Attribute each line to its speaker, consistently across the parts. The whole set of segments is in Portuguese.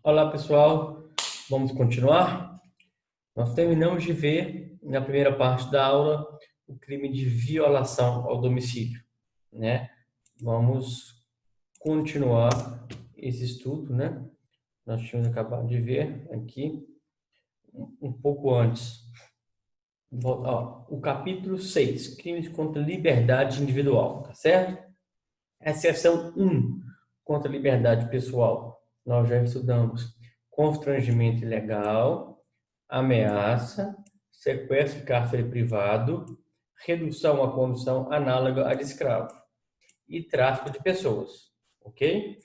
Speaker 1: Olá, pessoal. Vamos continuar? Nós terminamos de ver, na primeira parte da aula, o crime de violação ao domicílio, né? Vamos continuar esse estudo, né? Nós tínhamos acabado de ver aqui, um pouco antes. O capítulo 6, crimes contra a liberdade individual, tá certo? A seção 1, contra a liberdade pessoal, nós já estudamos constrangimento ilegal, ameaça, sequestro de cárcere privado, redução à condição análoga à de escravo e tráfico de pessoas, ok?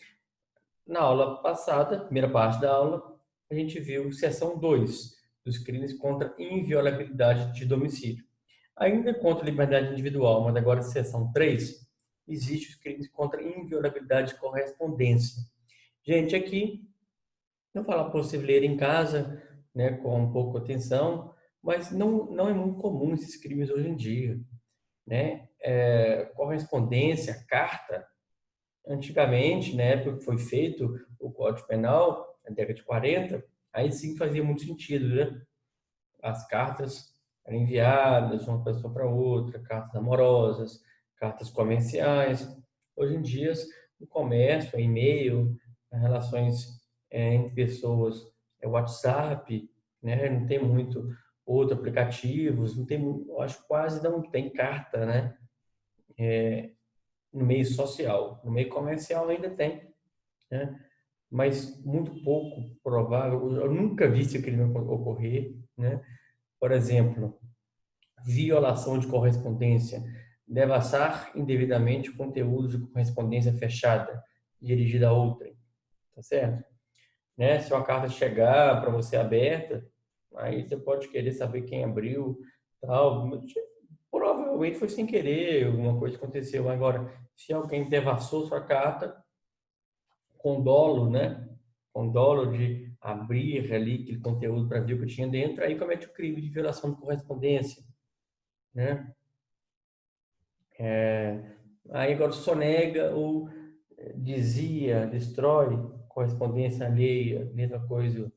Speaker 1: Na aula passada, primeira parte da aula, a gente viu seção 2 dos crimes contra inviolabilidade de domicílio. Ainda contra a liberdade individual, mas agora seção 3, existe os crimes contra inviolabilidade de correspondência. Gente, aqui, eu vou falar para você ler em casa, né, com um pouco de atenção, mas não é muito comum esses crimes hoje em dia, né? Correspondência, carta, antigamente, na época que foi feito o Código Penal, na década de 40, aí sim fazia muito sentido, né? As cartas eram enviadas de uma pessoa para outra, cartas amorosas, cartas comerciais. Hoje em dia, o comércio, e-mail, as relações entre pessoas, WhatsApp, né? Não tem muito outros aplicativos, não tem, eu acho que quase não tem carta, né? No meio social. No meio comercial ainda tem, né? Mas muito pouco provável. Eu nunca vi esse crime ocorrer, né? Por exemplo, violação de correspondência, devassar indevidamente o conteúdo de correspondência fechada dirigida a outrem, tá certo? Né? Se uma carta chegar para você aberta, aí você pode querer saber quem abriu, tal. Provavelmente foi sem querer, alguma coisa aconteceu. Agora, se alguém devassou sua carta com dolo, né? Com dolo de abrir ali aquele conteúdo para ver o que tinha dentro, aí comete o crime de violação de correspondência, né? Aí agora sonega ou dizia, destrói correspondência alheia, mesma coisa,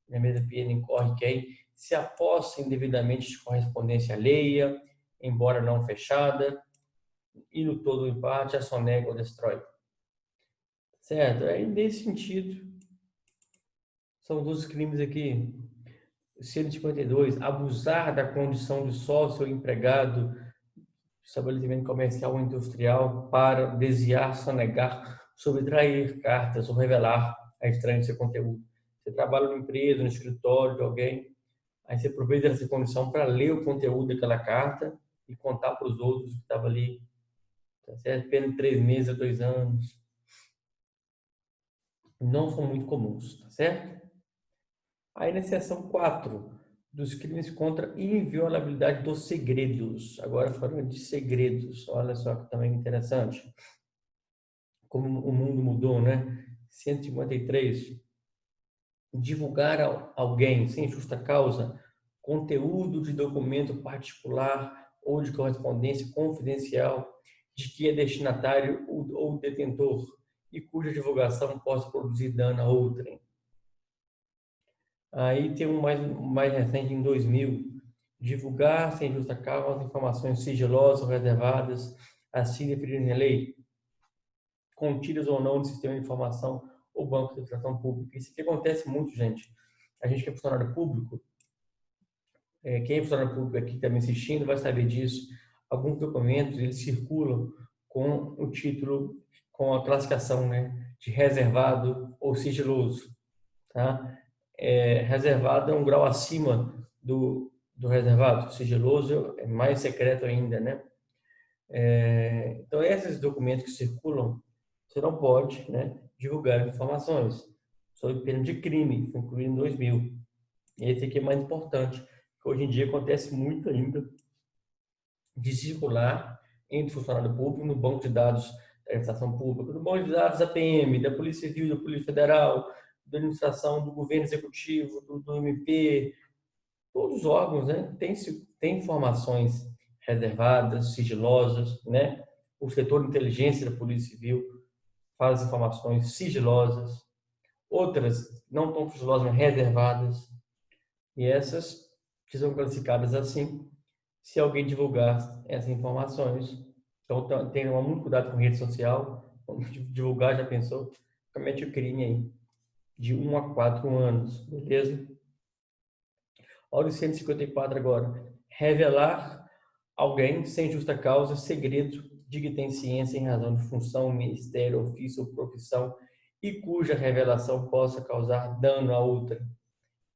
Speaker 1: na mesma pena incorre que aí se aposta indevidamente de correspondência alheia, embora não fechada, e no todo ou em parte a sonega ou destrói. Certo? Aí nesse sentido, são dois crimes aqui. 152, abusar da condição de sócio ou empregado estabelecimento comercial ou industrial para desviar, sonegar, subtrair cartas ou revelar a estranho seu conteúdo. Você trabalha numa empresa, no escritório de alguém, aí você aproveita essa condição para ler o conteúdo daquela carta e contar para os outros que estavam ali. Tá certo? Pena de 3 meses a 2 anos. Não são muito comuns, tá certo? Aí na seção 4 dos crimes contra inviolabilidade dos segredos. Agora falando de segredos, olha só que também interessante. Como o mundo mudou, né? 153. Divulgar a alguém, sem justa causa, conteúdo de documento particular ou de correspondência confidencial de que é destinatário ou detentor e cuja divulgação possa produzir dano a outrem. Aí tem um mais recente, em 2000. Divulgar sem justa causa informações sigilosas ou reservadas, assim definidas em lei, contidas ou não no sistema de informação ou banco de administração pública. Isso aqui acontece muito, gente. A gente que é funcionário público, quem é funcionário público aqui está me assistindo vai saber disso. Alguns documentos, eles circulam com o título, com a classificação, né, de reservado ou sigiloso. Tá? Reservado é um grau acima do reservado. Sigiloso é mais secreto ainda, né? Então, esses documentos que circulam, você não pode, né, divulgar informações sob pena de crime, foi incluído em 2000. Esse aqui é mais importante, que hoje em dia acontece muito ainda de circular entre funcionário público no banco de dados da administração pública, no banco de dados da PM, da Polícia Civil, da Polícia Federal, da administração do governo executivo, do MP, todos os órgãos, né, tem informações reservadas, sigilosas, né? O setor de inteligência da Polícia Civil faz informações sigilosas. outras não tão sigilosas, mas reservadas. E essas que são classificadas assim, se alguém divulgar essas informações. Então, tenha muito cuidado com rede social. Vamos divulgar, já pensou? Comete o crime aí, de 1 a 4 anos, beleza? Olha o 154 agora. Revelar alguém sem justa causa, segredo de que tem ciência em razão de função, ministério, ofício ou profissão e cuja revelação possa causar dano a outra.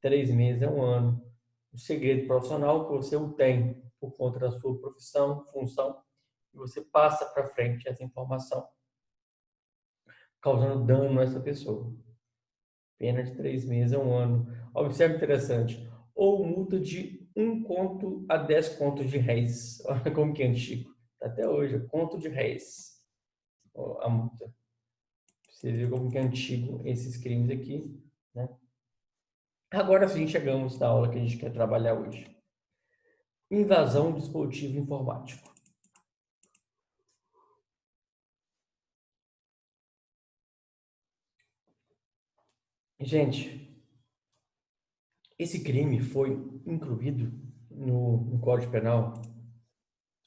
Speaker 1: 3 meses é 1 ano. O segredo profissional que você o tem por conta da sua profissão, função, e você passa para frente essa informação, causando dano a essa pessoa. Pena de 3 meses a 1 ano. Observe interessante. Ou multa de 1 conto a 10 contos de réis. Olha como que é antigo. Até hoje, conto de réis. A multa. Você viu como que é antigo esses crimes aqui, né? Agora sim, chegamos na aula que a gente quer trabalhar hoje. Invasão de dispositivo informático. Gente, esse crime foi incluído no Código Penal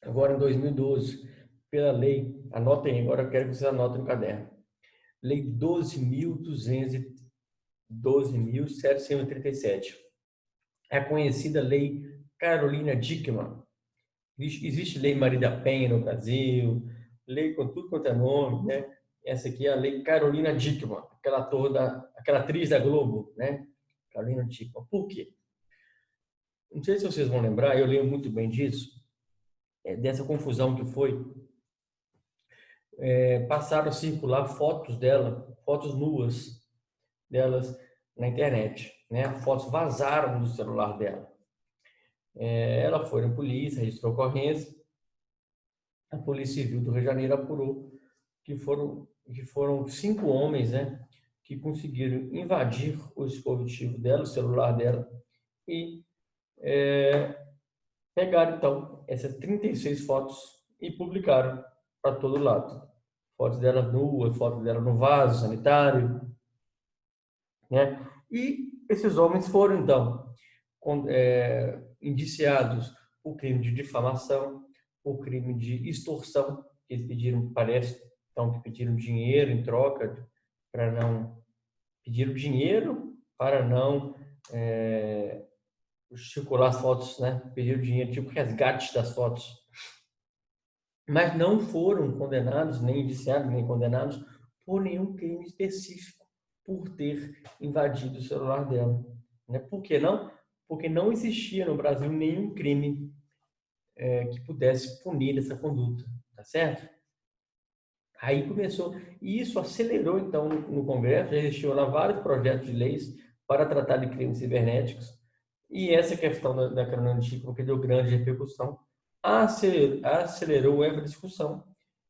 Speaker 1: agora em 2012 pela lei, anotem agora, eu quero que vocês anotem no caderno. Lei 12.737. É a conhecida Lei Carolina Dickmann. Existe Lei Maria da Penha no Brasil, lei com tudo quanto é nome, né? Essa aqui é a Lei Carolina Dickmann, aquela atriz da Globo, né? Carolina Dickmann. Por quê? Não sei se vocês vão lembrar, eu lembro muito bem disso, dessa confusão que foi. Passaram a circular fotos dela, fotos nuas delas na internet, né? Fotos vazaram do celular dela. Ela foi na polícia, registrou ocorrência. A Polícia Civil do Rio de Janeiro apurou que foram 5 homens, né, que conseguiram invadir o dispositivo dela, o celular dela, e pegaram, então, essas 36 fotos e publicaram para todo lado. Fotos dela nua, fotos dela no vaso sanitário, né? E esses homens foram, então, indiciados por crime de difamação, por crime de extorsão. Eles pediram, parece, então, que pediram dinheiro em troca para não... Pediram dinheiro para não circular as fotos, né? Pediram dinheiro, tipo resgate das fotos. Mas não foram condenados, nem indiciados, nem condenados por nenhum crime específico por ter invadido o celular dela. Né? Por que não? Porque não existia no Brasil nenhum crime que pudesse punir essa conduta, tá certo? Aí começou, e isso acelerou então no Congresso, já existiam lá vários projetos de leis para tratar de crimes cibernéticos, e essa questão da Carolina Dickmann, que deu grande repercussão, acelerou essa discussão,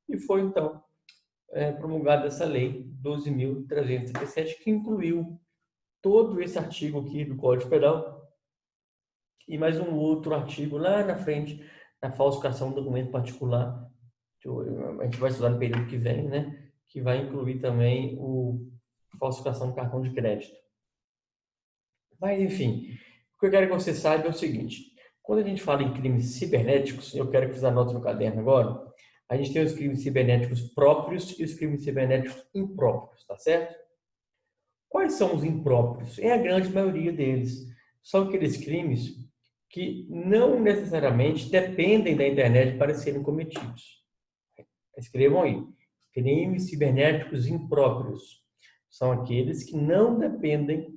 Speaker 1: e foi então promulgada essa lei 12.337, que incluiu todo esse artigo aqui do Código Penal e mais um outro artigo lá na frente, na falsificação do documento particular, que a gente vai estudar no período que vem, né? Que vai incluir também a falsificação do cartão de crédito. Mas, enfim, o que eu quero que você saiba é o seguinte: quando a gente fala em crimes cibernéticos, eu quero que vocês anotem no caderno agora, a gente tem os crimes cibernéticos próprios e os crimes cibernéticos impróprios, tá certo? Quais são os impróprios? É a grande maioria deles. São aqueles crimes que não necessariamente dependem da internet para serem cometidos. Escrevam aí. Crimes cibernéticos impróprios. São aqueles que não dependem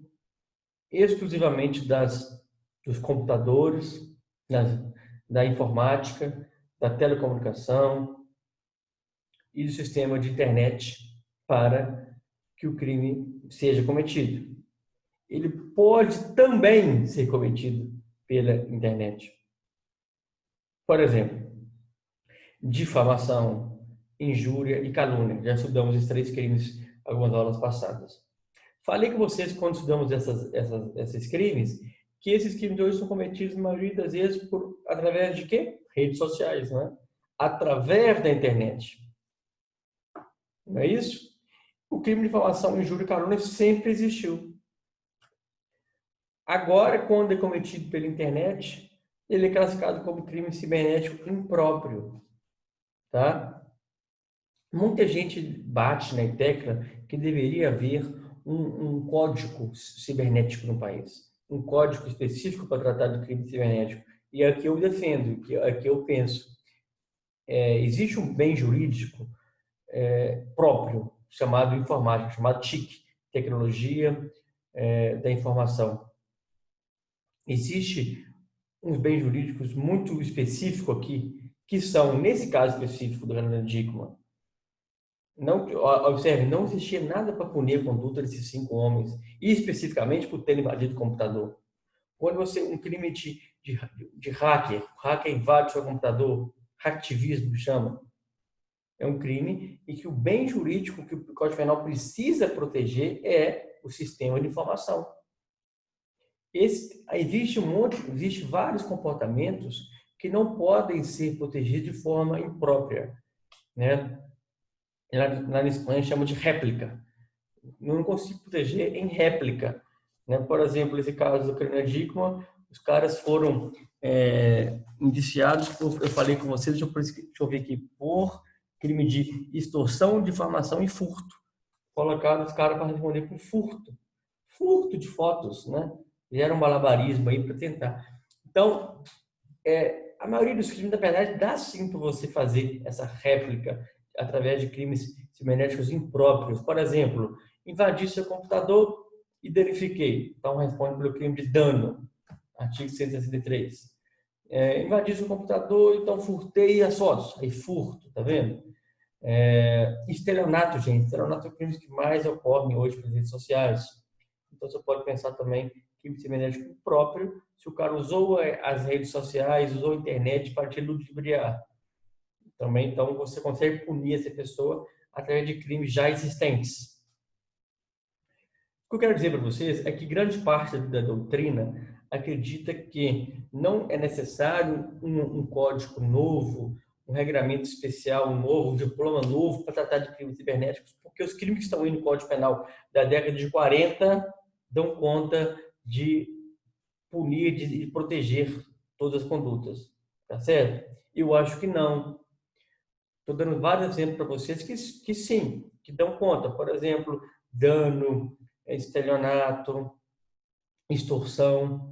Speaker 1: exclusivamente dos computadores, da informática, da telecomunicação e do sistema de internet para que o crime seja cometido. Ele pode também ser cometido pela internet. Por exemplo, difamação, injúria e calúnia. Já estudamos esses 3 crimes algumas aulas passadas. Falei com vocês, quando estudamos esses crimes, que esses crimes hoje são cometidos, na maioria das vezes, através de quê? Redes sociais, não é? Através da internet. Não é isso? O crime de difamação, injúria e calúnia sempre existiu. Agora, quando é cometido pela internet, ele é classificado como crime cibernético impróprio, tá? Muita gente bate na tecla que deveria haver um código cibernético no país, um código específico para tratar do crime cibernético. E é o que eu defendo, é o que eu penso. Existe um bem jurídico próprio, chamado informática, chamado TIC, Tecnologia da Informação. Existe uns bens jurídicos muito específicos aqui, que são, nesse caso específico do Renan Dickmann, não, observe, não existia nada para punir a conduta desses 5 homens, e especificamente por terem invadido o computador. Quando um crime de hacker, o hacker invade o seu computador, hacktivismo chama, é um crime e que o bem jurídico que o Código Penal precisa proteger é o sistema de informação. Existe vários comportamentos que não podem ser protegidos de forma imprópria, né? Lá na Espanha chama de réplica. Não consigo proteger em réplica, né? Por exemplo, esse caso do Renan Dickmann, os caras foram indiciados por, eu falei com vocês, deixa eu ver aqui, por crime de extorsão, difamação e furto. Colocaram os caras para responder por furto de fotos, né? Fizeram um malabarismo aí para tentar. Então, a maioria dos crimes, na verdade, dá sim para você fazer essa réplica através de crimes cibernéticos impróprios. Por exemplo, invadi seu computador e danifiquei. Então, responde pelo crime de dano, artigo 163. Invadi seu computador, então furtei as fotos. Aí furto, tá vendo? Estelionato, gente. Estelionato é o crime que mais ocorre hoje pelas redes sociais. Então, você pode pensar também crime cibernético próprio, se o cara usou as redes sociais, usou a internet para te ludibriar. Também, então, você consegue punir essa pessoa através de crimes já existentes. O que eu quero dizer para vocês é que grande parte da doutrina acredita que não é necessário um código novo, um regramento especial novo, um diploma novo para tratar de crimes cibernéticos, porque os crimes que estão aí no Código Penal da década de 40 dão conta de punir, de proteger todas as condutas. Tá certo? Eu acho que não. Estou dando vários exemplos para vocês que sim, que dão conta. Por exemplo, dano, estelionato, extorsão,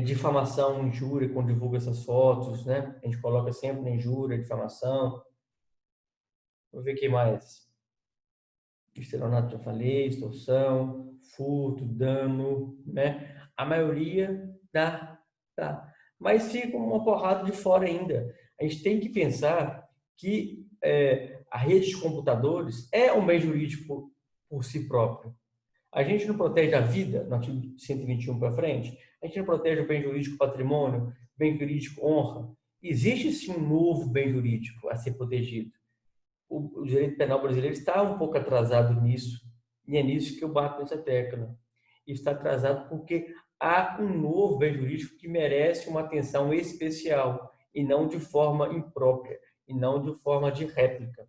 Speaker 1: difamação, injúria, quando divulga essas fotos, né? A gente coloca sempre na injúria, difamação. Vou ver o que mais. Estelionato, já falei, extorsão, furto, dano, né? A maioria dá. Mas fica uma porrada de fora ainda. A gente tem que pensar que a rede de computadores é um bem jurídico por si próprio. A gente não protege a vida, no artigo 121 para frente, a gente não protege o bem jurídico patrimônio, bem jurídico honra. Existe sim um novo bem jurídico a ser protegido. O direito penal brasileiro está um pouco atrasado nisso, e é nisso que eu bato nessa tecla. Está atrasado porque há um novo bem jurídico que merece uma atenção especial, e não de forma imprópria, e não de forma de réplica.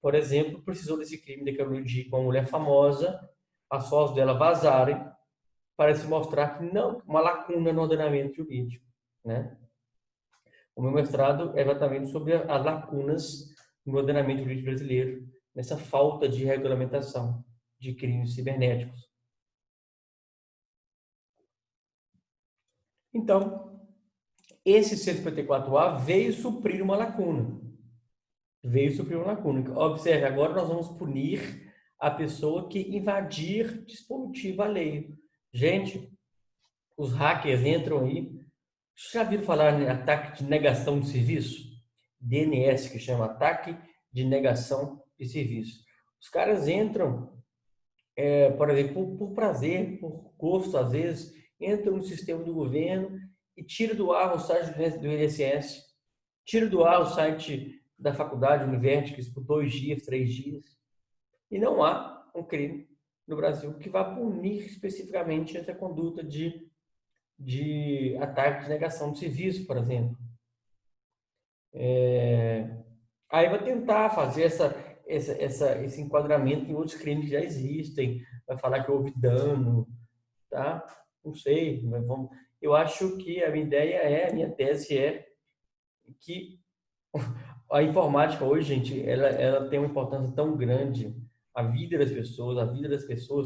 Speaker 1: Por exemplo, precisou desse crime de Carolina Dickmann, com uma mulher famosa, as fotos dela vazarem, para se mostrar que não, uma lacuna no ordenamento jurídico, né? O meu mestrado é exatamente sobre as lacunas no ordenamento jurídico brasileiro, nessa falta de regulamentação de crimes cibernéticos. Então, esse 154A veio suprir uma lacuna. Observe, agora nós vamos punir a pessoa que invadir dispositivo alheio. Gente, os hackers entram aí. Já viram falar em ataque de negação de serviço? DNS, que chama ataque de negação de serviço. Os caras entram, por exemplo, por prazer, por gosto, às vezes, entram no sistema do governo e tiram do ar o site do INSS, tiram do ar o site da faculdade, Univerticas, por 2 dias, 3 dias. E não há um crime no Brasil que vá punir especificamente essa conduta de ataque de negação de serviço, por exemplo. Aí vai tentar fazer esse enquadramento em outros crimes que já existem, vai falar que houve dano, tá? Não sei, mas eu acho que a minha tese é que a informática hoje, gente, ela tem uma importância tão grande. A vida das pessoas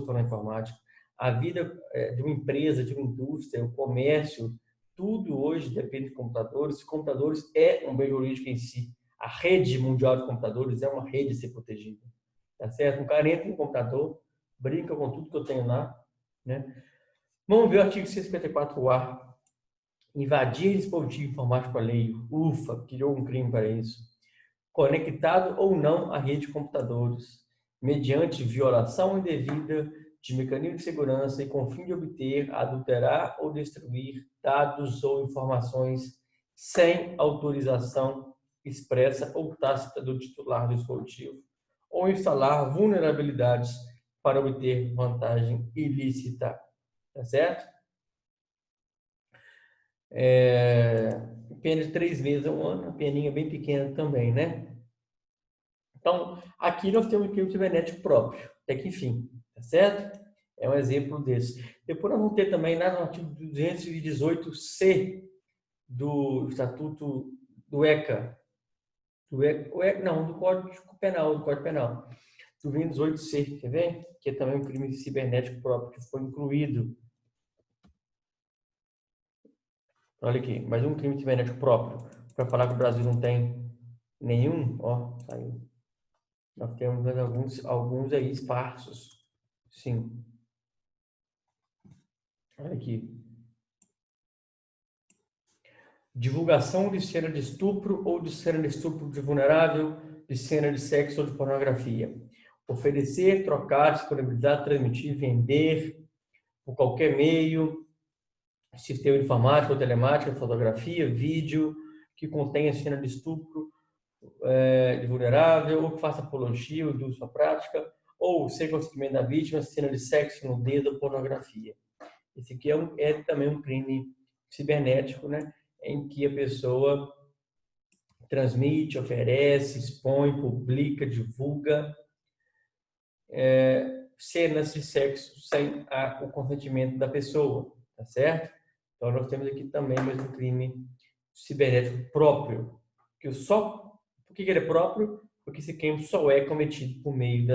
Speaker 1: estão na informática. A vida de uma empresa, de uma indústria, o comércio, tudo hoje depende de computadores. Computadores é um bem jurídico em si. A rede mundial de computadores é uma rede a ser protegida. Tá certo? Um cara entra no computador, brinca com tudo que eu tenho lá, né? Vamos ver o artigo 154A. Invadir dispositivo informático alheio. Ufa, criou um crime para isso. Conectado ou não à rede de computadores, mediante violação indevida de mecanismo de segurança e com fim de obter, adulterar ou destruir dados ou informações sem autorização expressa ou tácita do titular do dispositivo, ou instalar vulnerabilidades para obter vantagem ilícita. Tá certo? Pena de 3 meses a 1 ano, uma peninha bem pequena também, né? Então, aqui nós temos um crime cibernético próprio, até que enfim, tá certo? É um exemplo desse. Depois nós vamos ter também lá no artigo 218C do Estatuto do ECA, não, do Código Penal, do 218C, quer ver? Que é também um crime cibernético próprio, que foi incluído. Olha aqui, mais um crime cibernético próprio, para falar que o Brasil não tem nenhum, ó, saiu. Nós temos alguns aí esparsos. Sim. Olha aqui. Divulgação de cena de estupro ou de cena de estupro de vulnerável, de cena de sexo ou de pornografia. Oferecer, trocar, disponibilizar, transmitir, vender, por qualquer meio, sistema informático ou telemática, fotografia, vídeo, que contenha cena de estupro de vulnerável, ou que faça apologia ou indústria prática, ou sem consentimento da vítima, cena de sexo, nudez ou pornografia. Esse aqui é também um crime cibernético, né? Em que a pessoa transmite, oferece, expõe, publica, divulga cenas de sexo sem o consentimento da pessoa, tá certo? Então nós temos aqui também mais um crime cibernético próprio, por que ele é próprio? Porque esse crime só é cometido por meio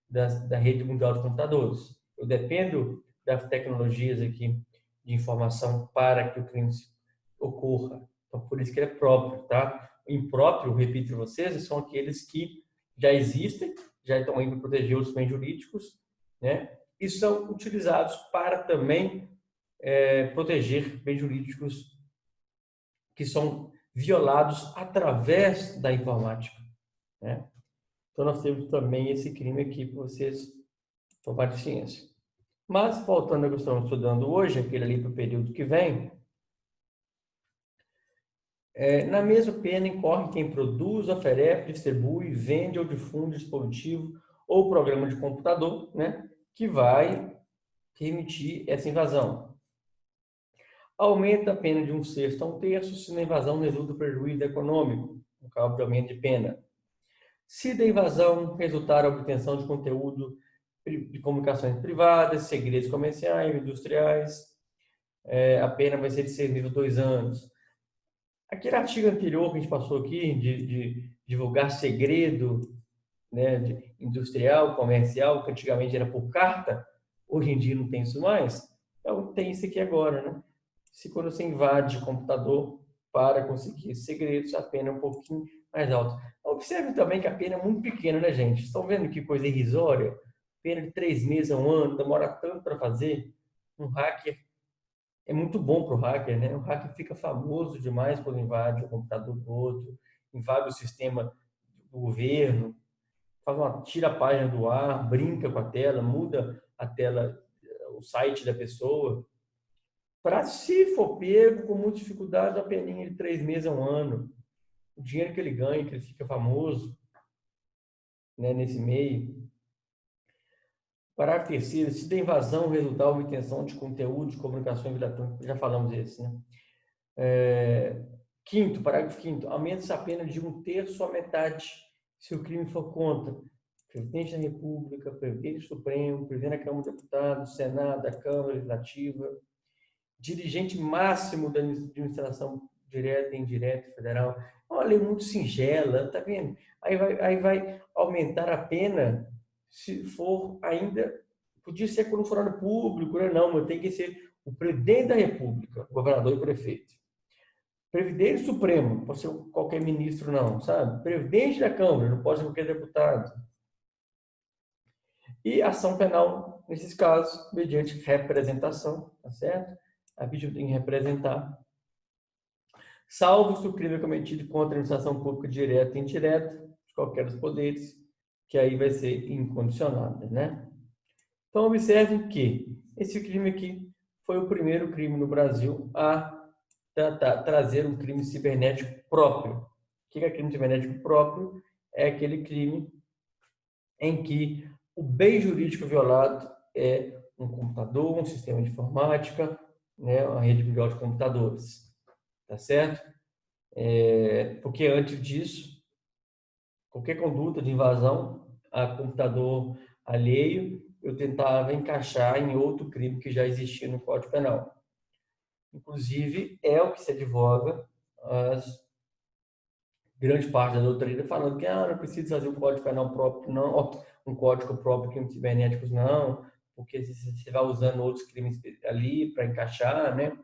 Speaker 1: da rede mundial de computadores. Eu dependo das tecnologias aqui de informação para que o crime ocorra. Então, por isso que ele é próprio, tá? O impróprio, repito para vocês, são aqueles que já existem, já estão aí para proteger os bens jurídicos, né? E são utilizados para também proteger bens jurídicos que são violados através da informática, né? Então, nós temos também esse crime aqui para vocês tomarem ciência. Mas, voltando ao que estamos estudando hoje, aquele ali para o período que vem, na mesma pena incorre quem produz, oferece, distribui, vende ou difunde dispositivo ou programa de computador, né, que vai permitir essa invasão. Aumenta a pena de 1/6 a 1/3 se na invasão resulta prejuízo econômico, no caso de aumento de pena. Se da invasão resultar a obtenção de conteúdo de comunicações privadas, segredos comerciais, industriais, a pena vai ser de 6 meses a 2 anos. Aquele artigo anterior que a gente passou aqui, de divulgar segredo, né, industrial, comercial, que antigamente era por carta, hoje em dia não tem isso mais, então tem isso aqui agora, né? Se quando você invade o computador para conseguir segredos, a pena é um pouquinho mais alta. Observe também que a pena é muito pequena, né, gente? Estão vendo que coisa irrisória? Pena de 3 meses a 1 ano, demora tanto para fazer. Um hacker é muito bom para o hacker, né? O hacker fica famoso demais quando invade o computador do outro, invade o sistema do governo, tira a página do ar, brinca com a tela, muda a tela, o site da pessoa. Para se for pego com muita dificuldade, a peninha de 3 meses a 1 ano. O dinheiro que ele ganha, que ele fica famoso, né, nesse meio. Parágrafo 3º, se da invasão resultar a obtenção de conteúdo de comunicação eletrônica, já falamos esse, né? Parágrafo 5º, aumenta-se a pena de 1/3 à metade se o crime for contra presidente da República, presidente do Supremo, presidente da Câmara dos Deputados, Senado, da Câmara Legislativa, dirigente máximo da administração direta e indireta federal. É uma lei muito singela, tá vendo? Aí vai aumentar a pena se for ainda... Podia ser com um funcionário público, né? Não, mas tem que ser o presidente da República, o governador e o prefeito. Presidente Supremo, não pode ser qualquer ministro, não, sabe? Presidente da Câmara, não pode ser qualquer deputado. E ação penal, nesses casos, mediante representação, tá certo? A vítima tem que representar. Salvo se o crime é cometido contra a administração pública direta e indireta, de qualquer dos poderes, que aí vai ser incondicionada, né? Então, observem que esse crime aqui foi o primeiro crime no Brasil a trazer um crime cibernético próprio. O que é crime cibernético próprio? É aquele crime em que o bem jurídico violado é um computador, um sistema de informática, né, uma rede mundial de computadores. Tá certo? Porque antes disso, qualquer conduta de invasão a computador alheio, eu tentava encaixar em outro crime que já existia no Código Penal. Inclusive, é o que se advoga as grande parte da doutrina falando que não precisa fazer um Código Penal próprio, não, um código próprio de crimes cibernéticos, não, porque você vai usando outros crimes ali para encaixar, né?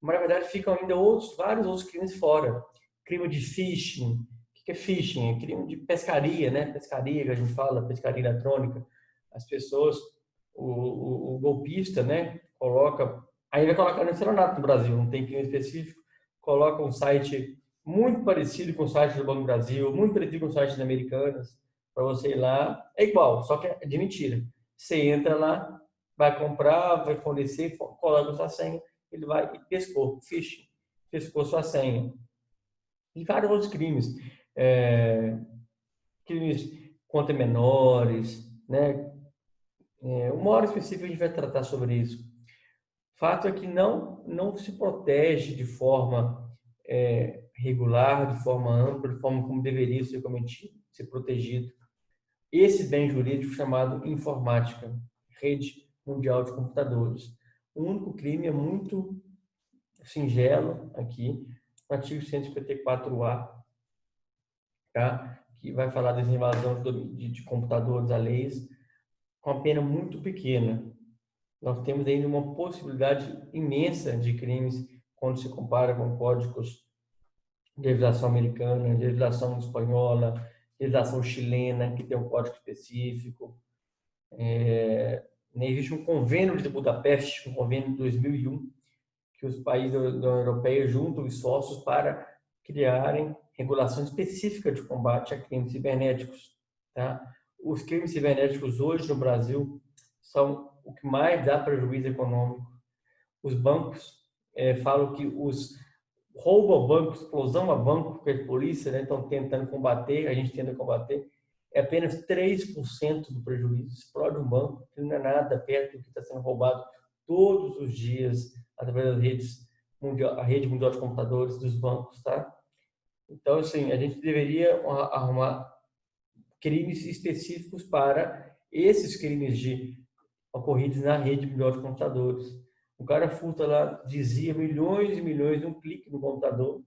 Speaker 1: Mas, na verdade, ficam ainda vários outros crimes fora. Crime de phishing. O que é phishing? É crime de pescaria, né? Pescaria, que a gente fala, pescaria eletrônica. As pessoas, o golpista, né? Aí vai colocar no estelionato no Brasil, não tem crime específico, coloca um site muito parecido com o site do Banco do Brasil, muito parecido com o site das Americanas, para você ir lá. É igual, só que é de mentira. Você entra lá, vai comprar, vai fornecer, coloca a sua senha, ele vai e pescou, phishing, pescou sua senha. E vários outros crimes. Crimes contra menores, né? Uma hora específica a gente vai tratar sobre isso. Fato é que não se protege de forma regular, de forma ampla, de forma como deveria ser cometido, ser protegido. Esse bem jurídico chamado informática, rede mundial de computadores. O único crime é muito singelo aqui, no artigo 154A, tá? Que vai falar das invasões de computadores alheios com uma pena muito pequena. Nós temos ainda uma possibilidade imensa de crimes quando se compara com códigos de legislação americana, de legislação espanhola, de legislação chilena, que tem um código específico. Existe um convênio de Budapeste, um convênio de 2001, que os países da União Europeia juntam esforços para criarem regulação específica de combate a crimes cibernéticos. Tá? Os crimes cibernéticos hoje no Brasil são o que mais dá prejuízo econômico. Os bancos falam que os roubo a banco, explosão a banco, que a polícia estão tentando combater, a gente tenta combater, é apenas 3% do prejuízo. Explode um banco, que não é nada perto do que está sendo roubado todos os dias através das redes mundial, a rede mundial de computadores dos bancos, tá? Então, assim, a gente deveria arrumar crimes específicos para esses crimes ocorridos na rede mundial de computadores. O cara furta lá, dizia milhões e milhões de um clique no computador.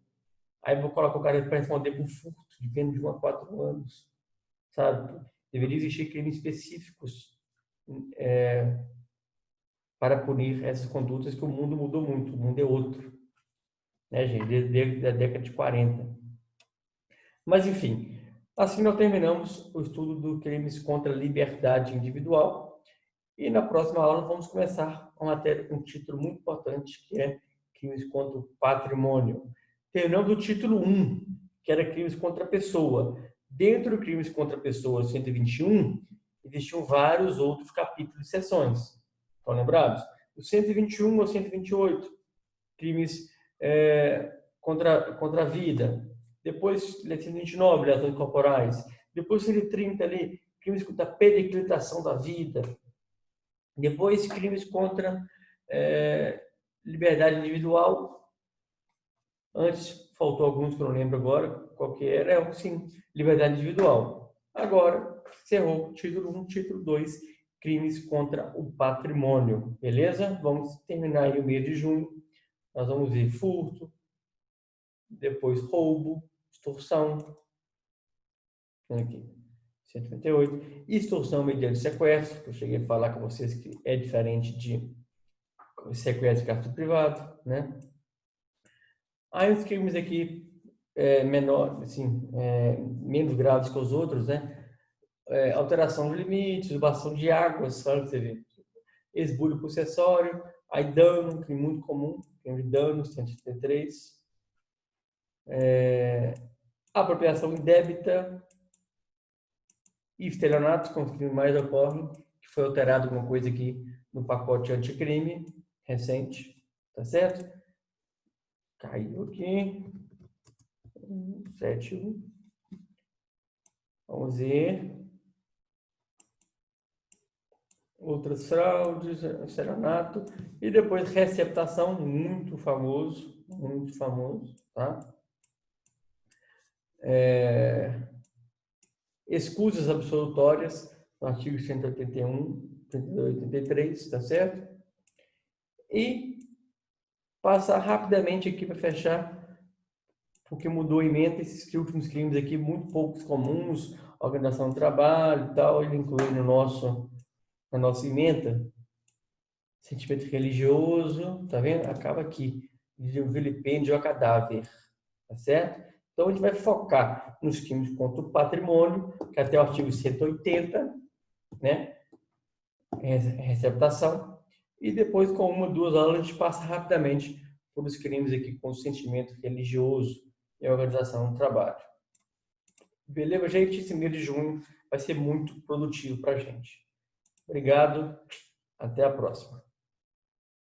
Speaker 1: Aí vou colocar o cara para responder por furto de pena de 1 a 4 anos, sabe? Deveria existir crimes específicos para punir essas condutas, que o mundo mudou muito, o mundo é outro, né, gente? Desde a década de 40. Mas, enfim, assim nós terminamos o estudo dos crimes contra a liberdade individual e na próxima aula vamos começar um título muito importante, que é crimes contra o patrimônio. Terminamos o título 1, que era crimes contra a pessoa. Dentro do crimes contra a pessoa 121, existiam vários outros capítulos e seções. Estão lembrados? O 121 ou 128, crimes contra a vida. Depois, 129, lesões corporais. Depois, 130 ali, crimes contra a periclitação da vida. Depois, crimes contra liberdade individual. Antes faltou alguns que eu não lembro agora qual que era, sim, liberdade individual. Agora, encerrou título 1, título 2, crimes contra o patrimônio, beleza? Vamos terminar aí o mês de junho, nós vamos ver furto, depois roubo, extorsão, aqui, 158, extorsão mediante sequestro, que eu cheguei a falar com vocês que é diferente de sequestro de cartão privado, né? Aí os crimes aqui menor, assim, menos graves que os outros, né? Alteração de limites, usurpação de águas, só você vê. Esbulho possessório, aí dano, crime muito comum, crime de dano, 133. Apropriação indébita e estelionato, com os crimes mais ocorrem, que foi alterado alguma coisa aqui no pacote anticrime recente, tá certo? Caiu aqui. 7. Vamos ver. Outras fraudes, estelionato. E depois receptação, muito famoso, tá? Escusas absolutórias, no artigo 181, 82, 83, tá certo? E passar rapidamente aqui para fechar, porque mudou a emenda esses últimos crimes aqui, muito poucos comuns, organização do trabalho e tal, ele inclui na nossa emenda, sentimento religioso, tá vendo? Acaba aqui, de um vilipêndio a cadáver, tá certo? Então a gente vai focar nos crimes contra o patrimônio, que até o artigo 180, né? Receptação, e depois com 1 ou 2 aulas a gente passa rapidamente por os crimes aqui com sentimento religioso e organização do trabalho. Beleza, gente? Esse mês de junho vai ser muito produtivo para a gente. Obrigado, até a próxima.